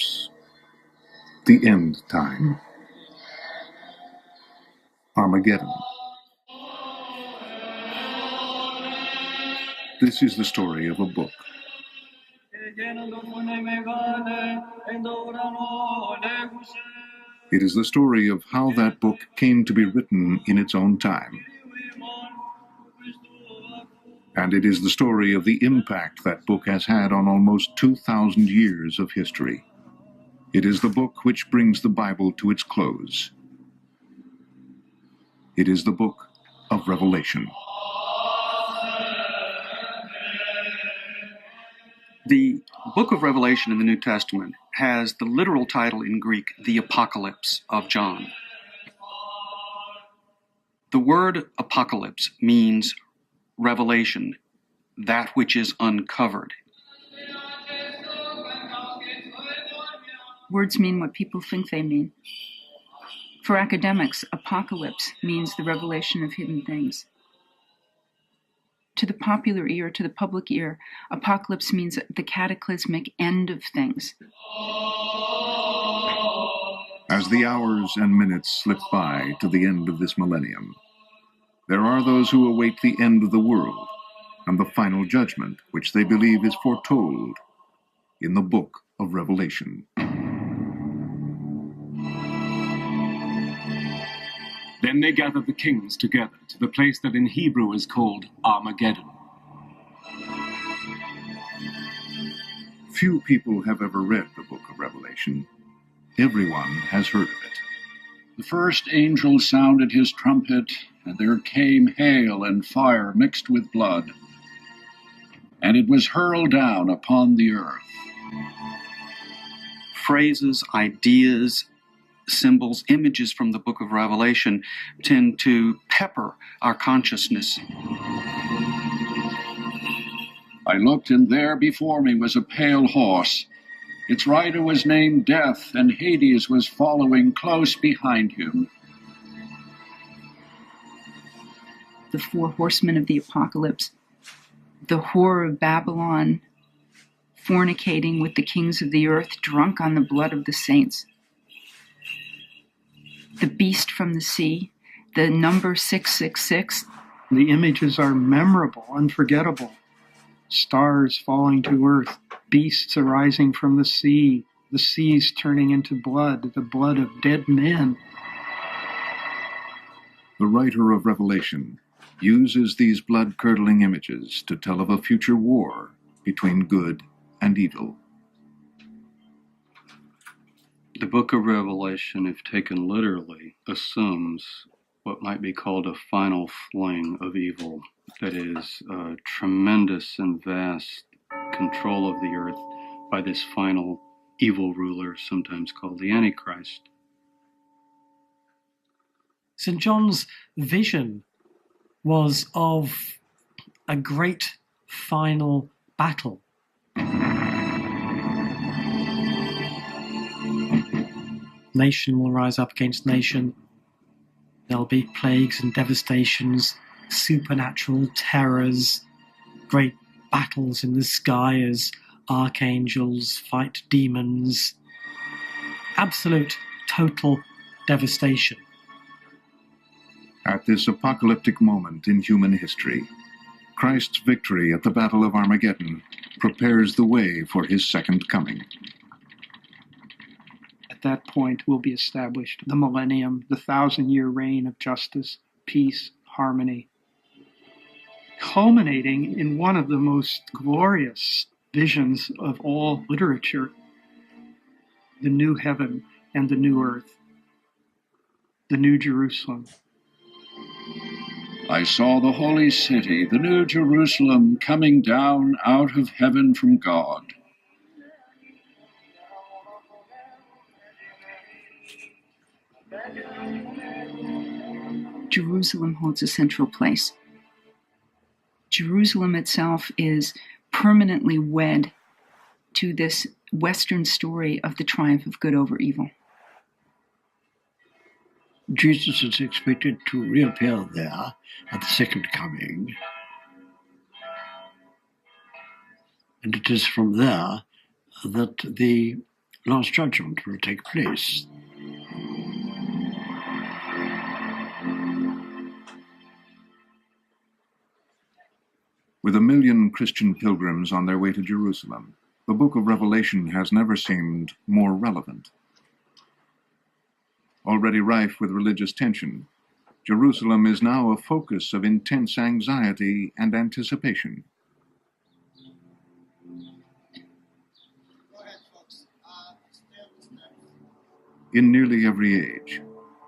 apocalypse, the end time, Armageddon. This is the story of a book. It is the story of how that book came to be written in its own time. And it is the story of the impact that book has had on almost 2,000 years of history. It is the book which brings the Bible to its close. It is the book of Revelation. The book of Revelation in the New Testament has the literal title in Greek, the Apocalypse of John. The word apocalypse means revelation, that which is uncovered. Words mean what people think they mean. For academics, apocalypse means the revelation of hidden things. To the popular ear, to the public ear, apocalypse means the cataclysmic end of things. As the hours and minutes slip by to the end of this millennium, there are those who await the end of the world and the final judgment which they believe is foretold in the book of Revelation. Then they gathered the kings together to the place that in Hebrew is called Armageddon. Few people have ever read the book of Revelation. Everyone has heard of it. The first angel sounded his trumpet, and there came hail and fire mixed with blood, and it was hurled down upon the earth. Phrases, ideas, symbols, images from the book of Revelation tend to pepper our consciousness. I looked, and there before me was a pale horse. Its rider was named Death, and Hades was following close behind him. The four horsemen of the apocalypse, the whore of Babylon, fornicating with the kings of the earth, drunk on the blood of the saints. The beast from the sea, the number 666. The images are memorable, unforgettable. Stars falling to earth, beasts arising from the seas turning into blood, the blood of dead men. The writer of Revelation uses these blood-curdling images to tell of a future war between good and evil. The book of Revelation, if taken literally, assumes what might be called a final fling of evil, that is, tremendous and vast control of the earth by this final evil ruler, sometimes called the Antichrist. St. John's vision was of a great final battle. Nation will rise up against nation. There'll be plagues and devastations, supernatural terrors, great battles in the sky as archangels fight demons. Absolute, total devastation. At this apocalyptic moment in human history, Christ's victory at the Battle of Armageddon prepares the way for his second coming. At that point will be established the millennium, the 1,000-year reign of justice, peace, harmony, culminating in one of the most glorious visions of all literature, the new heaven and the new earth, the new Jerusalem. I saw the holy city, the new Jerusalem, coming down out of heaven from God. Jerusalem holds a central place. Jerusalem itself is permanently wed to this Western story of the triumph of good over evil. Jesus is expected to reappear there at the second coming. And it is from there that the last judgment will take place. With 1 million Christian pilgrims on their way to Jerusalem, the book of Revelation has never seemed more relevant. Already rife with religious tension, Jerusalem is now a focus of intense anxiety and anticipation. In nearly every age,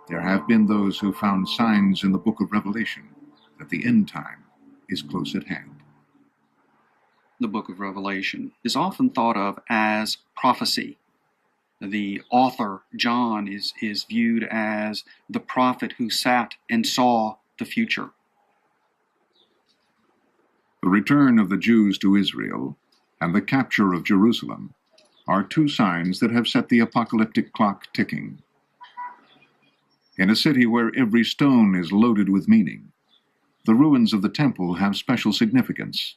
there have been those who found signs in the book of Revelation that the end time is close at hand. The book of Revelation is often thought of as prophecy. The author, John, is viewed as the prophet who sat and saw the future. The return of the Jews to Israel and the capture of Jerusalem are two signs that have set the apocalyptic clock ticking. In a city where every stone is loaded with meaning, the ruins of the temple have special significance.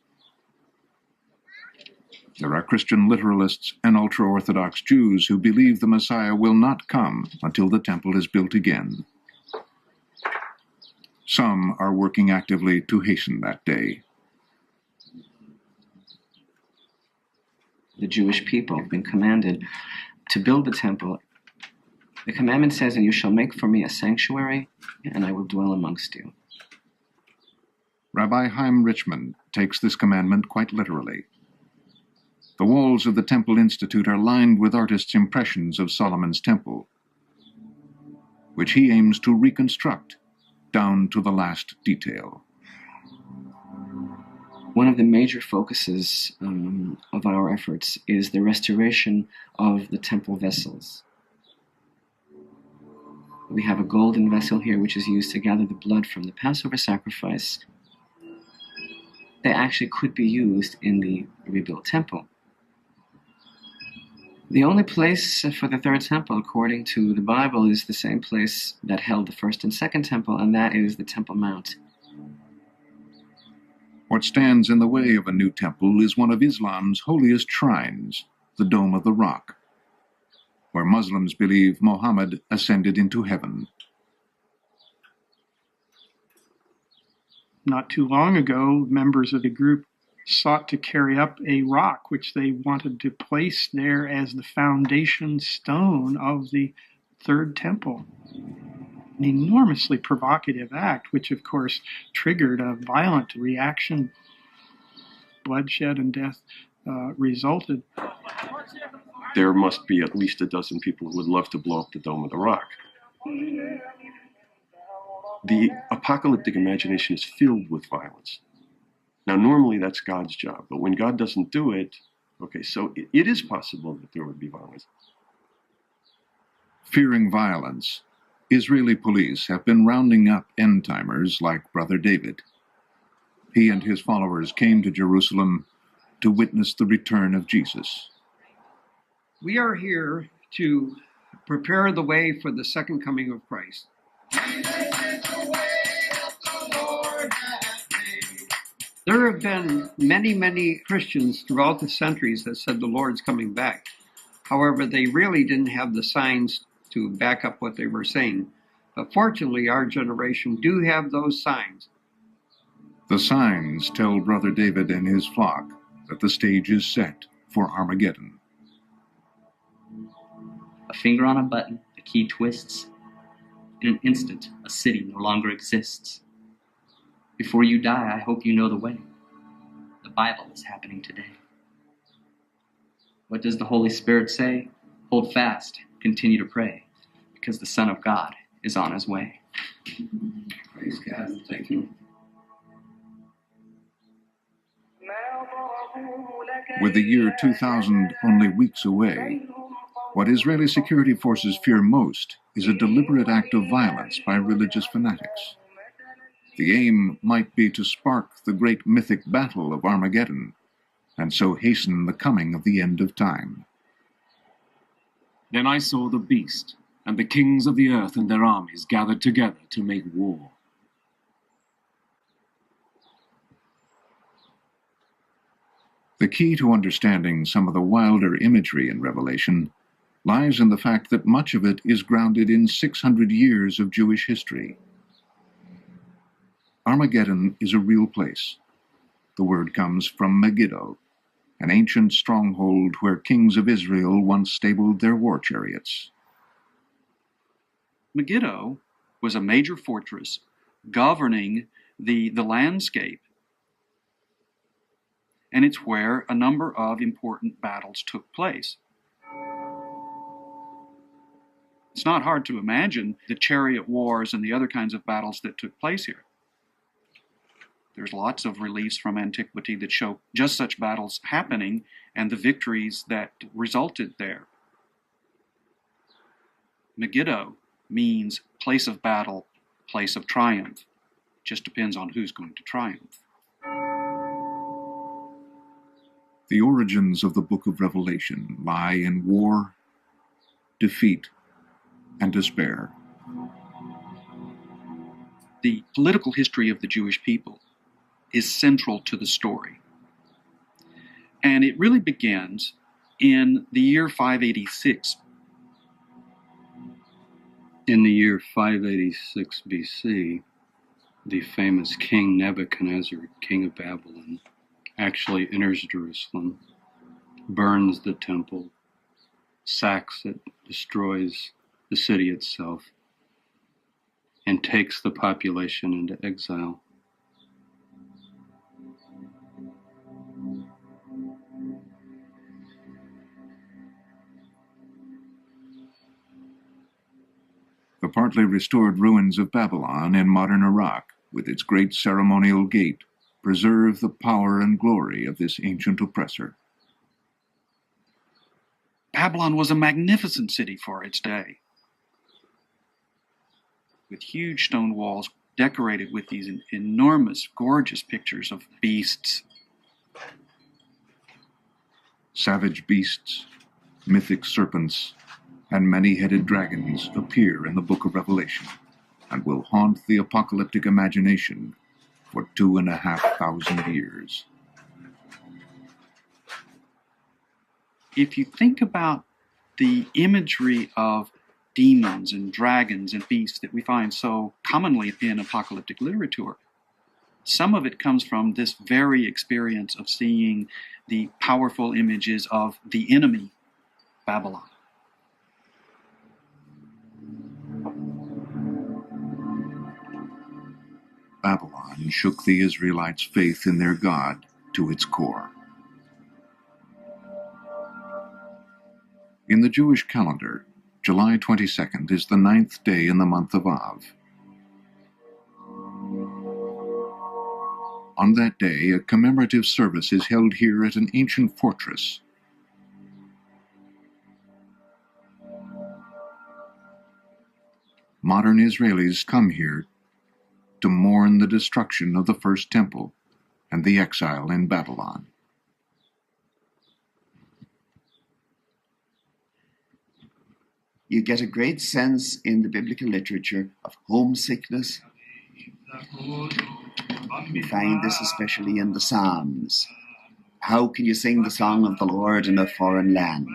There are Christian literalists and ultra-Orthodox Jews who believe the Messiah will not come until the temple is built again. Some are working actively to hasten that day. The Jewish people have been commanded to build the temple. The commandment says, "And you shall make for me a sanctuary, and I will dwell amongst you." Rabbi Chaim Richman takes this commandment quite literally. The walls of the Temple Institute are lined with artists' impressions of Solomon's temple, which he aims to reconstruct down to the last detail. One of the major focuses of our efforts is the restoration of the temple vessels. We have a golden vessel here which is used to gather the blood from the Passover sacrifice. They actually could be used in the rebuilt temple. The only place for the third temple, according to the Bible, is the same place that held the first and second temple, and that is the Temple Mount. What stands in the way of a new temple is one of Islam's holiest shrines, the Dome of the Rock, where Muslims believe Muhammad ascended into heaven. Not too long ago, members of the group sought to carry up a rock which they wanted to place there as the foundation stone of the third temple. An enormously provocative act, which of course triggered a violent reaction. Bloodshed and death resulted. There must be at least a dozen people who would love to blow up the Dome of the Rock. The apocalyptic imagination is filled with violence. Now, normally that's God's job, but when God doesn't do it, okay, so it is possible that there would be violence. Fearing violence, Israeli police have been rounding up end-timers like Brother David. He and his followers came to Jerusalem to witness the return of Jesus. We are here to prepare the way for the second coming of Christ. There have been many Christians throughout the centuries that said the Lord's coming back. However, they really didn't have the signs to back up what they were saying. But fortunately, our generation do have those signs. The signs tell Brother David and his flock that the stage is set for Armageddon. A finger on a button, the key twists. In an instant, a city no longer exists. Before you die, I hope you know the way. The Bible is happening today. What does the Holy Spirit say? Hold fast, continue to pray, because the Son of God is on his way. Praise God. Thank you. With the year 2000 only weeks away, what Israeli security forces fear most is a deliberate act of violence by religious fanatics. The aim might be to spark the great mythic battle of Armageddon, and so hasten the coming of the end of time. Then I saw the beast, and the kings of the earth and their armies gathered together to make war. The key to understanding some of the wilder imagery in Revelation lies in the fact that much of it is grounded in 600 years of Jewish history. Armageddon is a real place. The word comes from Megiddo, an ancient stronghold where kings of Israel once stabled their war chariots. Megiddo was a major fortress governing the landscape, and it's where a number of important battles took place. It's not hard to imagine the chariot wars and the other kinds of battles that took place here. There's lots of reliefs from antiquity that show just such battles happening and the victories that resulted there. Megiddo means place of battle, place of triumph. Just depends on who's going to triumph. The origins of the book of Revelation lie in war, defeat, and despair. The political history of the Jewish people is central to the story. And it really begins in the year 586. In the year 586 BC, the famous King Nebuchadnezzar, king of Babylon, actually enters Jerusalem, burns the temple, sacks it, destroys the city itself, and takes the population into exile. The partly restored ruins of Babylon in modern Iraq, with its great ceremonial gate, preserve the power and glory of this ancient oppressor. Babylon was a magnificent city for its day, with huge stone walls decorated with these enormous, gorgeous pictures of beasts. Savage beasts, mythic serpents, and many-headed dragons appear in the book of Revelation and will haunt the apocalyptic imagination for 2,500 years. If you think about the imagery of demons and dragons and beasts that we find so commonly in apocalyptic literature, some of it comes from this very experience of seeing the powerful images of the enemy, Babylon. Babylon shook the Israelites' faith in their God to its core. In the Jewish calendar, July 22nd is the 9th day in the month of Av. On that day, a commemorative service is held here at an ancient fortress. Modern Israelis come here to mourn the destruction of the first temple and the exile in Babylon. You get a great sense in the biblical literature of homesickness. We find this especially in the Psalms. How can you sing the song of the Lord in a foreign land?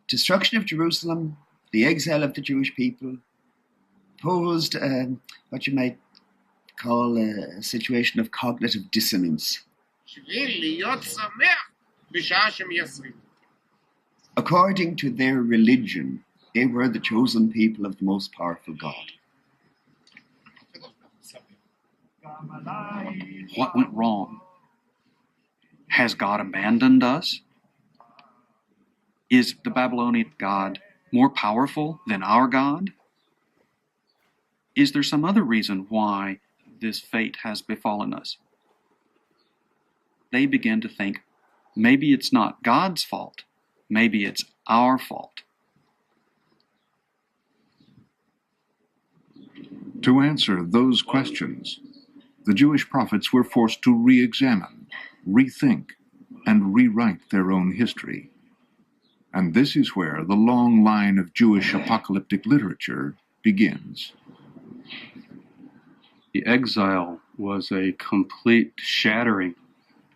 Destruction of Jerusalem, the exile of the Jewish people, posed what you might call a situation of cognitive dissonance. According to their religion, they were the chosen people of the most powerful God. What went wrong? Has God abandoned us? Is the Babylonian God more powerful than our God? Is there some other reason why this fate has befallen us? They begin to think, maybe it's not God's fault, maybe it's our fault. To answer those questions, the Jewish prophets were forced to re-examine, rethink, and rewrite their own history. And this is where the long line of Jewish apocalyptic literature begins. The exile was a complete shattering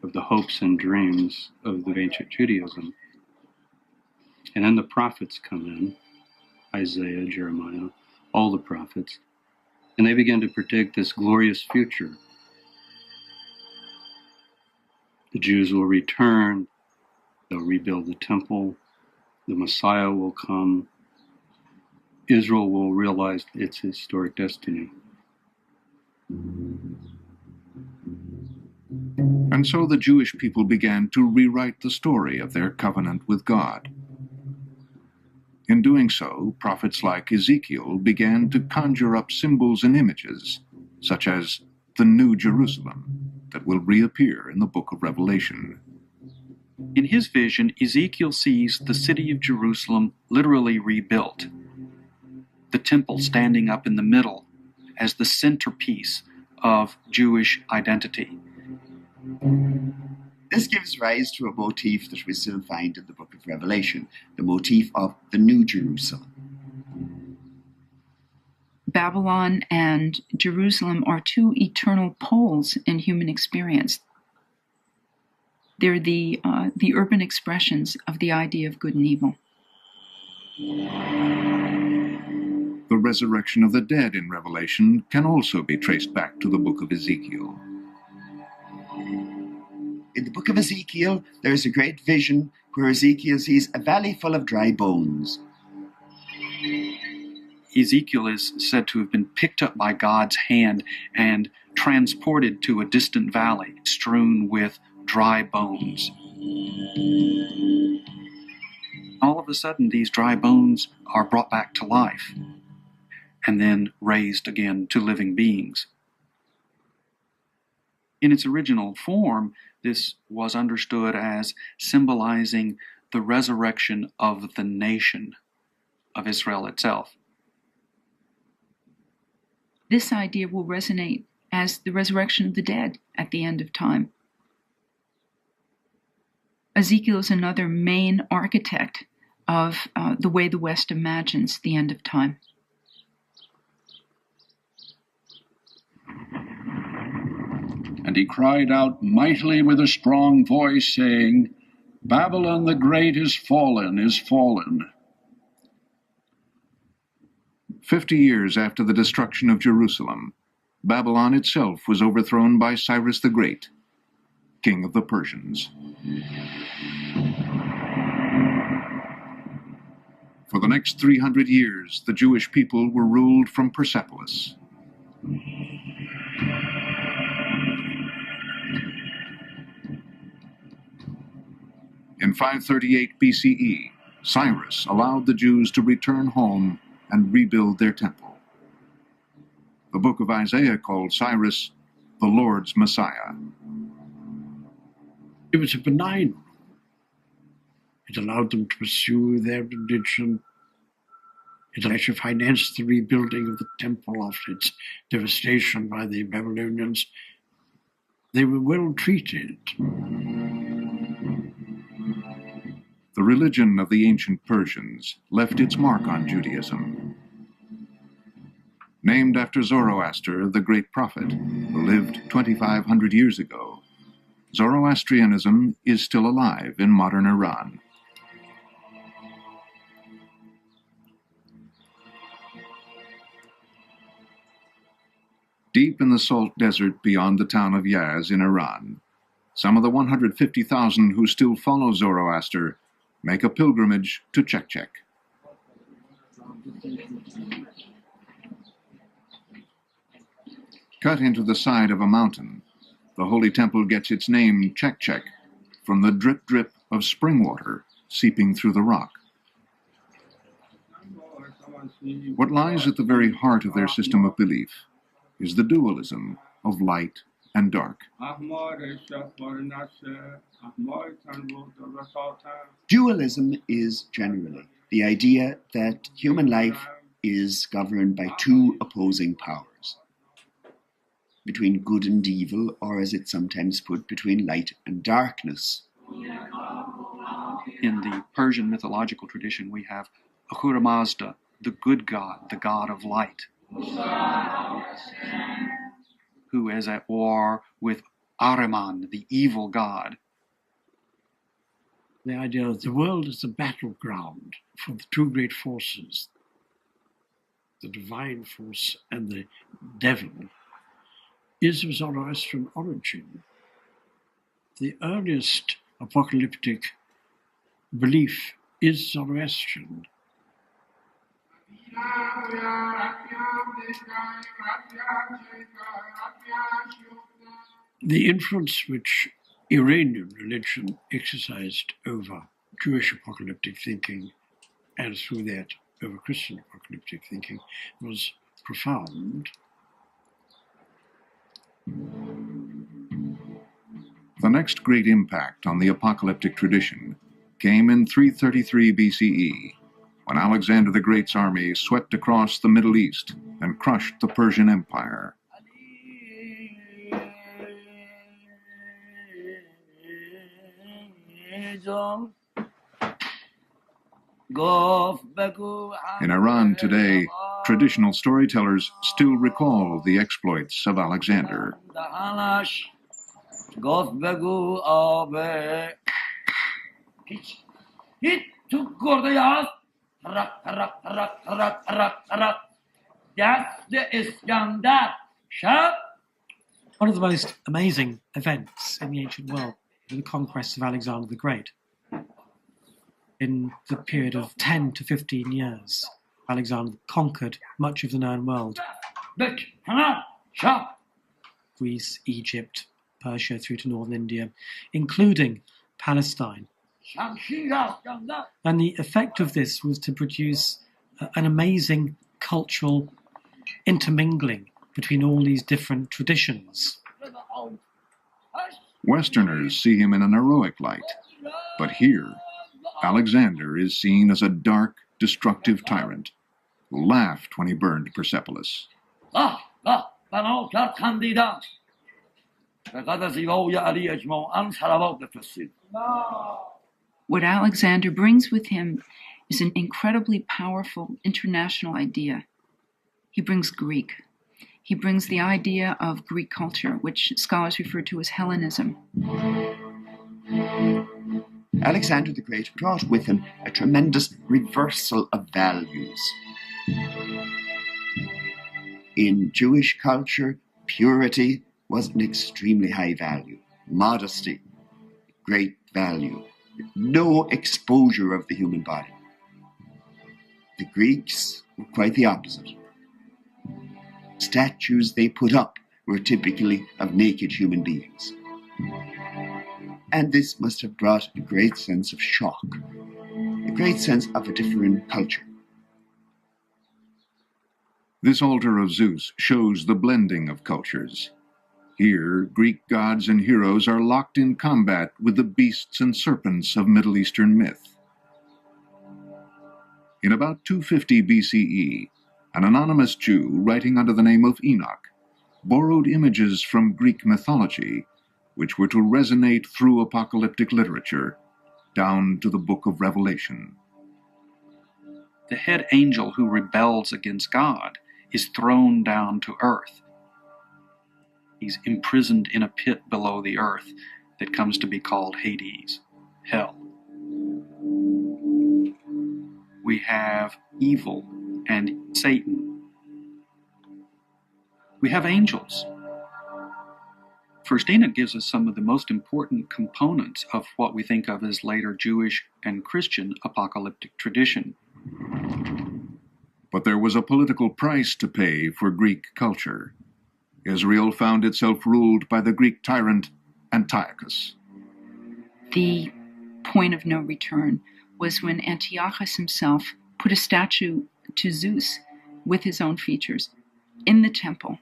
of the hopes and dreams of the ancient Judaism. And then the prophets come in, Isaiah, Jeremiah, all the prophets, and they begin to predict this glorious future. The Jews will return, they'll rebuild the temple, the Messiah will come, Israel will realize its historic destiny. And so the Jewish people began to rewrite the story of their covenant with God. In doing so, prophets like Ezekiel began to conjure up symbols and images, such as the New Jerusalem, that will reappear in the book of Revelation. In his vision, Ezekiel sees the city of Jerusalem literally rebuilt, the temple standing up in the middle as the centerpiece of Jewish identity. This gives rise to a motif that we still find in the book of Revelation, the motif of the New Jerusalem. Babylon and Jerusalem are two eternal poles in human experience. They're the urban expressions of the idea of good and evil. The resurrection of the dead in Revelation can also be traced back to the book of Ezekiel. In the book of Ezekiel, there is a great vision where Ezekiel sees a valley full of dry bones. Ezekiel is said to have been picked up by God's hand and transported to a distant valley strewn with dry bones. All of a sudden, these dry bones are brought back to life and then raised again to living beings. In its original form, this was understood as symbolizing the resurrection of the nation of Israel itself. This idea will resonate as the resurrection of the dead at the end of time. Ezekiel is another main architect of the way the West imagines the end of time. And he cried out mightily with a strong voice, saying, Babylon the Great is fallen, is fallen. 50 years after the destruction of Jerusalem, Babylon itself was overthrown by Cyrus the Great, king of the Persians. For the next 300 years, the Jewish people were ruled from Persepolis. In 538 BCE, Cyrus allowed the Jews to return home and rebuild their temple. The book of Isaiah called Cyrus the Lord's Messiah. It was a benign rule. It allowed them to pursue their religion. It actually financed the rebuilding of the temple after its devastation by the Babylonians. They were well treated. The religion of the ancient Persians left its mark on Judaism. Named after Zoroaster, the great prophet, who lived 2,500 years ago, Zoroastrianism is still alive in modern Iran. Deep in the salt desert beyond the town of Yaz in Iran, some of the 150,000 who still follow Zoroaster make a pilgrimage to Chekchek. Cut into the side of a mountain, the holy temple gets its name Chekchek from the drip-drip of spring water seeping through the rock. What lies at the very heart of their system of belief is the dualism of light and dark. Dualism is generally the idea that human life is governed by two opposing powers, between good and evil, or as it's sometimes put, between light and darkness. In the Persian mythological tradition, we have Ahura Mazda, the good god, the god of light, who is at war with Ahriman, the evil god. The idea that the world is a battleground for the two great forces, the divine force and the devil, is of Zoroastrian origin. The earliest apocalyptic belief is Zoroastrian. The influence which Iranian religion exercised over Jewish apocalyptic thinking, and through that over Christian apocalyptic thinking, was profound. The next great impact on the apocalyptic tradition came in 333 BCE, when Alexander the Great's army swept across the Middle East and crushed the Persian Empire. In Iran today, traditional storytellers still recall the exploits of Alexander. One of the most amazing events in the ancient world were the conquests of Alexander the Great. In the period of 10 to 15 years, Alexander conquered much of the known world. Greece, Egypt, Persia through to northern India, including Palestine. And the effect of this was to produce an amazing cultural intermingling between all these different traditions. Westerners see him in an heroic light, but here, Alexander is seen as a dark, destructive tyrant who laughed when he burned Persepolis. What Alexander brings with him is an incredibly powerful international idea. He brings Greek. He brings the idea of Greek culture, which scholars refer to as Hellenism. Alexander the Great brought with him a tremendous reversal of values. In Jewish culture, purity was an extremely high value. Modesty, great value. No exposure of the human body. The Greeks were quite the opposite. Statues they put up were typically of naked human beings. And this must have brought a great sense of shock, a great sense of a different culture. This altar of Zeus shows the blending of cultures. Here, Greek gods and heroes are locked in combat with the beasts and serpents of Middle Eastern myth. In about 250 BCE, an anonymous Jew writing under the name of Enoch borrowed images from Greek mythology which were to resonate through apocalyptic literature down to the book of Revelation. The head angel who rebels against God is thrown down to earth. He's imprisoned in a pit below the earth that comes to be called Hades, hell. We have evil and Satan. We have angels. First Enoch gives us some of the most important components of what we think of as later Jewish and Christian apocalyptic tradition. But there was a political price to pay for Greek culture. Israel found itself ruled by the Greek tyrant Antiochus. The point of no return was when Antiochus himself put a statue to Zeus with his own features in the temple.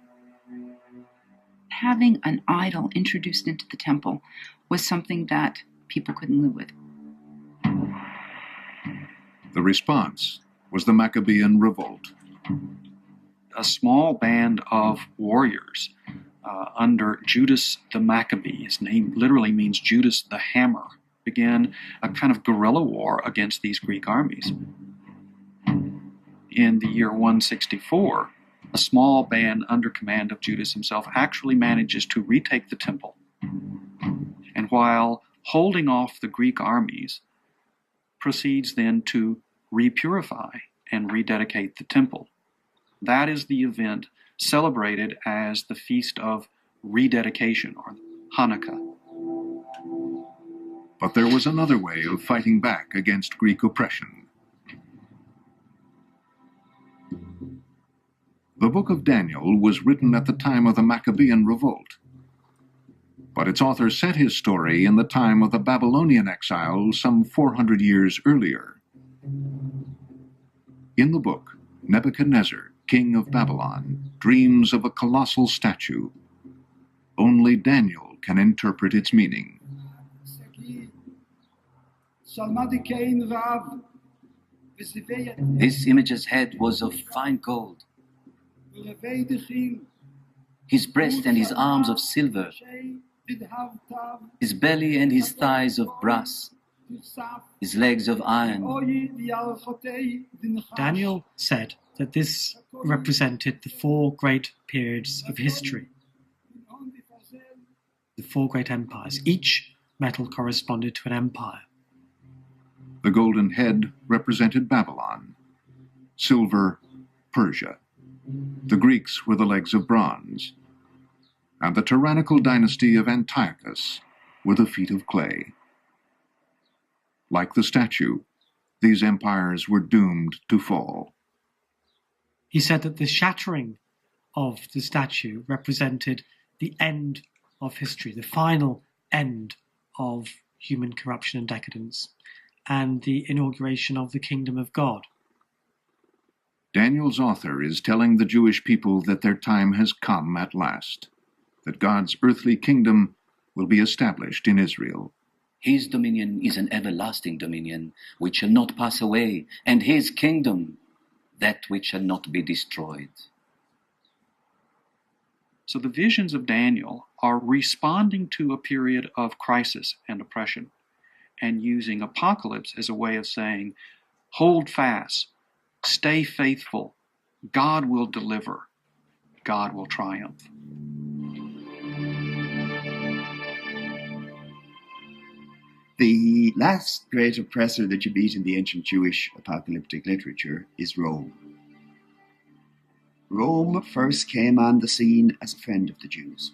Having an idol introduced into the temple was something that people couldn't live with. The response was the Maccabean revolt. A small band of warriors under Judas the Maccabee, his name literally means Judas the Hammer, began a kind of guerrilla war against these Greek armies. In the year 164, a small band under command of Judas himself actually manages to retake the temple, And while holding off the Greek armies, proceeds then to repurify and rededicate the temple. That is the event celebrated as the Feast of Rededication, or Hanukkah. But there was another way of fighting back against Greek oppression. The book of Daniel was written at the time of the Maccabean revolt, but its author set his story in the time of the Babylonian exile some 400 years earlier. In the book, Nebuchadnezzar, king of Babylon, dreams of a colossal statue. Only Daniel can interpret its meaning. This image's head was of fine gold, his breast and his arms of silver, his belly and his thighs of brass, his legs of iron. Daniel said that this represented the four great periods of history, the four great empires. Each metal corresponded to an empire. The golden head represented Babylon, silver, Persia. The Greeks were the legs of bronze, and the tyrannical dynasty of Antiochus were the feet of clay. Like the statue, these empires were doomed to fall. He said that the shattering of the statue represented the end of history, the final end of human corruption and decadence, and the inauguration of the kingdom of God. Daniel's author is telling the Jewish people that their time has come at last, that God's earthly kingdom will be established in Israel. His dominion is an everlasting dominion which shall not pass away, and his kingdom that which shall not be destroyed. So the visions of Daniel are responding to a period of crisis and oppression, and using apocalypse as a way of saying, hold fast, stay faithful, God will deliver, God will triumph. The last great oppressor that you meet in the ancient Jewish apocalyptic literature is Rome. Rome first came on the scene as a friend of the Jews.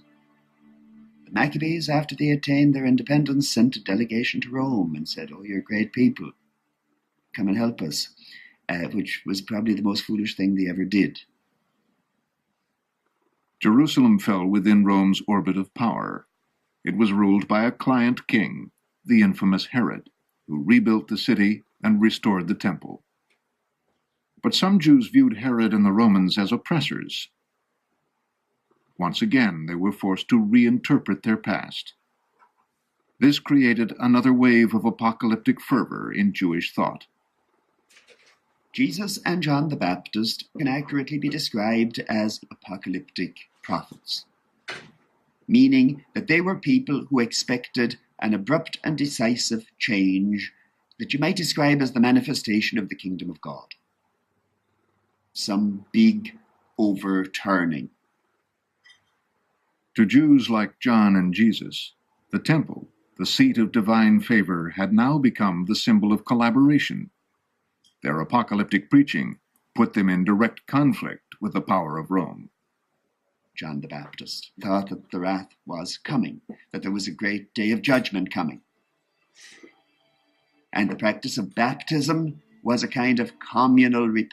The Maccabees, after they attained their independence, sent a delegation to Rome and said, "Oh, you're great people, come and help us," which was probably the most foolish thing they ever did. Jerusalem fell within Rome's orbit of power. It was ruled by a client king, the infamous Herod, who rebuilt the city and restored the temple. But some Jews viewed Herod and the Romans as oppressors. Once again, they were forced to reinterpret their past. This created another wave of apocalyptic fervor in Jewish thought. Jesus and John the Baptist can accurately be described as apocalyptic prophets, meaning that they were people who expected an abrupt and decisive change that you might describe as the manifestation of the kingdom of God. Some big overturning. To Jews like John and Jesus, the temple, the seat of divine favor, had now become the symbol of collaboration. Their apocalyptic preaching put them in direct conflict with the power of Rome. John the Baptist thought that the wrath was coming, that there was a great day of judgment coming. And the practice of baptism was a kind of communal repentance.